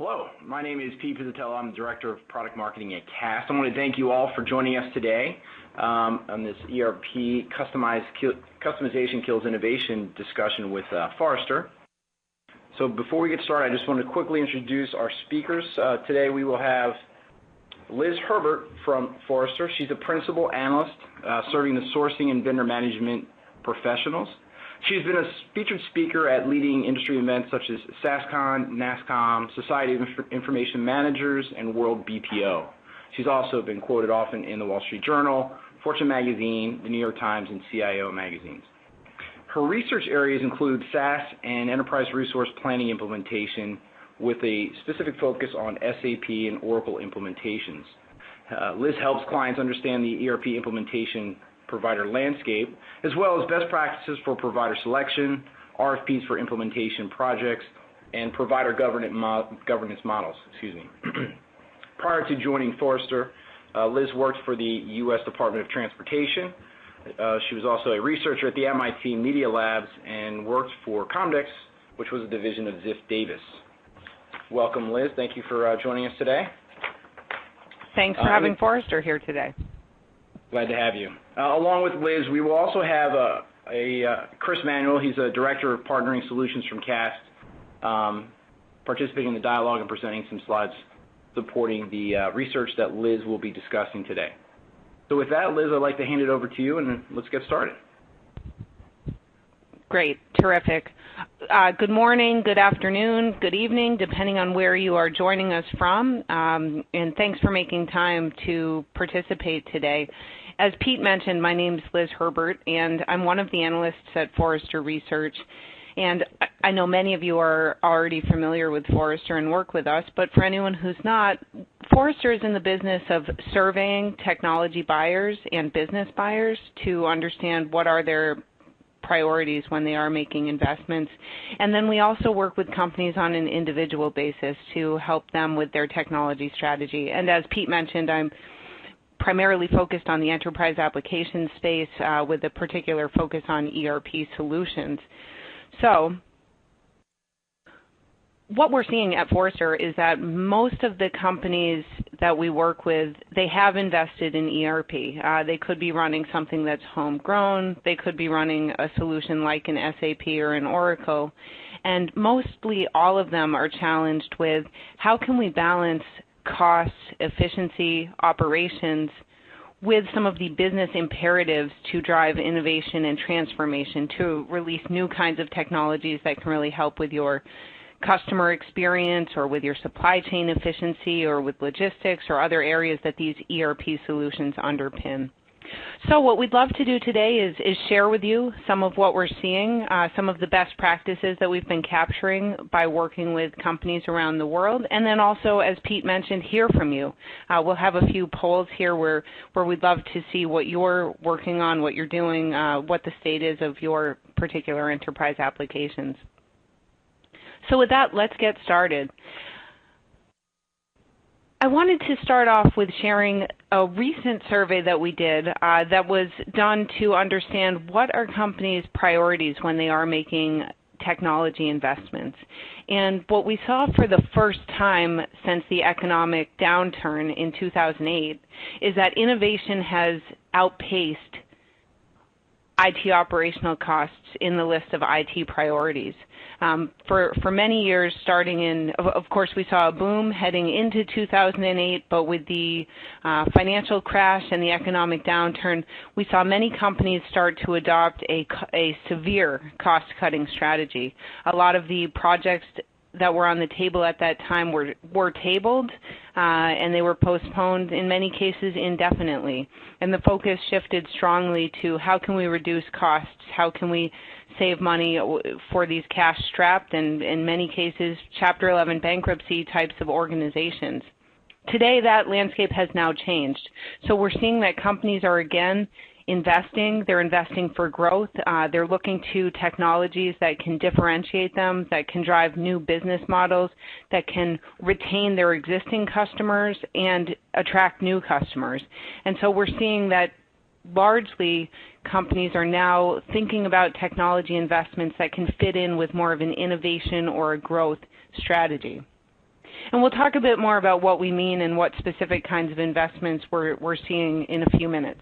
Hello, my name is Pete Pizzatello. I'm the Director of Product Marketing at CAST. I want to thank you all for joining us today on this ERP Customization Kills Innovation discussion with Forrester. So before we get started, I just want to quickly introduce our speakers. Today we will have Liz Herbert from Forrester. She's a Principal Analyst serving the sourcing and vendor management professionals. She's been a featured speaker at leading industry events such as SaaSCon, NASSCOM, Society of Information Managers, and World BPO. She's also been quoted often in the Wall Street Journal, Fortune Magazine, the New York Times, and CIO magazines. Her research areas include SaaS and enterprise resource planning implementation with a specific focus on SAP and Oracle implementations. Liz helps clients understand the ERP implementation provider landscape, as well as best practices for provider selection, RFPs for implementation projects, and provider governance models. Prior to joining Forrester, Liz worked for the U.S. Department of Transportation. She was also a researcher at the MIT Media Labs and worked for Comdex, which was a division of Ziff Davis. Welcome, Liz. Thank you for joining us today. Thanks for having Forrester here today. Glad to have you. Along with Liz, we will also have Chris Manuel. He's a Director of Partnering Solutions from CAST, participating in the dialogue and presenting some slides supporting the research that Liz will be discussing today. So with that, Liz, I'd like to hand it over to you, and let's get started. Great. Terrific. Good morning, good afternoon, good evening, depending on where you are joining us from, and thanks for making time to participate today. As Pete mentioned, my name is Liz Herbert, and I'm one of the analysts at Forrester Research. And I know many of you are already familiar with Forrester and work with us, but for anyone who's not, Forrester is in the business of surveying technology buyers and business buyers to understand what are their priorities when they are making investments. And then we also work with companies on an individual basis to help them with their technology strategy. And as Pete mentioned, I'm primarily focused on the enterprise application space with a particular focus on ERP solutions. So what we're seeing at Forrester is that most of the companies that we work with, they have invested in ERP. They could be running something that's homegrown. They could be running a solution like an SAP or an Oracle. And mostly all of them are challenged with how can we balance costs, efficiency, operations with some of the business imperatives to drive innovation and transformation, to release new kinds of technologies that can really help with your customer experience or with your supply chain efficiency or with logistics or other areas that these ERP solutions underpin. So what we'd love to do today is share with you some of what we're seeing, some of the best practices that we've been capturing by working with companies around the world, and then also, as Pete mentioned, hear from you. We'll have a few polls here where we'd love to see what you're working on, what you're doing, what the state is of your particular enterprise applications. So with that, let's get started. I wanted to start off with sharing a recent survey that we did that was done to understand what are companies' priorities when they are making technology investments. And what we saw for the first time since the economic downturn in 2008 is that innovation has outpaced IT operational costs in the list of IT priorities. For many years, starting in, of course, we saw a boom heading into 2008, but with the financial crash and the economic downturn, we saw many companies start to adopt a severe cost-cutting strategy. A lot of the projects that were on the table at that time were tabled, and they were postponed, in many cases, indefinitely. And the focus shifted strongly to how can we reduce costs, how can we save money for these cash-strapped and, in many cases, Chapter 11 bankruptcy types of organizations. Today, that landscape has now changed. So we're seeing that companies are, again, investing. They're investing for growth. They're looking to technologies that can differentiate them, that can drive new business models, that can retain their existing customers and attract new customers. And so we're seeing that largely companies are now thinking about technology investments that can fit in with more of an innovation or a growth strategy. And we'll talk a bit more about what we mean and what specific kinds of investments we're seeing in a few minutes.